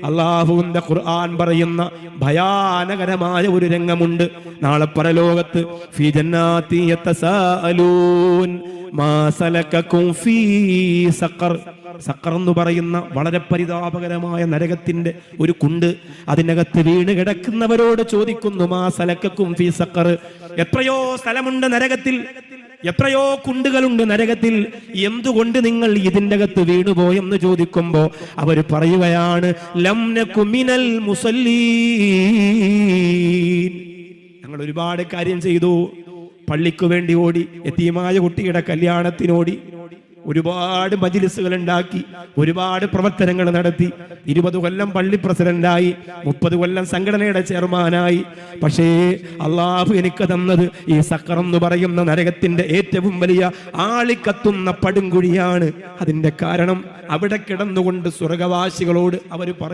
അല്ലാഹുവിന്റെ ഖുർആൻ പറയുന്ന ഭയാനകരമായ ഒരു രംഗമുണ്ട്. നാളെ പരലോകത്ത് ഫീ ജന്നാതി യതസാഅലൂൻ മാ സലകകും ഫീ സഖർ. സഖർ എന്ന് പറയുന്ന വളരെ പരിതാപകരമായ നരകത്തിന്റെ ഒരു കുണ്ട്. അതിനകത്ത് വീണ് കിടക്കുന്നവരോട് ചോദിക്കുന്നു, മാ സലകകും ഫീ സഖർ. എത്രയോ സ്ഥലമുണ്ട് നരകത്തിൽ, എത്രയോ കുണ്ടുകളുണ്ട് നരകത്തിൽ, എന്തുകൊണ്ട് നിങ്ങൾ ഇതിൻ്റെ അകത്ത് വീണുപോയെന്ന് ചോദിക്കുമ്പോ അവർ പറയുകയാണ്, ലം നകു മിനൽ മുസല്ലീൻ. ഞങ്ങൾ ഒരുപാട് കാര്യം ചെയ്തു. പള്ളിക്ക് വേണ്ടി ഓടി, യതീമായ കുട്ടിയുടെ കല്യാണത്തിനോടി, ഒരുപാട് മജ്‌ലിസുകൾ ഉണ്ടാക്കി, ഒരുപാട് പ്രവർത്തനങ്ങൾ നടത്തി. 20 കൊല്ലം പള്ളി പ്രസിഡന്റായി, 30 കൊല്ലം സംഘടനയുടെ ചെയർമാനായി. പക്ഷേ അള്ളാഹു എനിക്ക് തന്നത് ഈ സഖർ എന്ന് പറയുന്ന നരകത്തിന്റെ ഏറ്റവും വലിയ ആളിക്കത്തുന്ന പടുംകുഴിയാണ്. അതിന്റെ കാരണം അവിടെ കിടന്നുകൊണ്ട് സ്വർഗവാസികളോട് അവർ പറയും,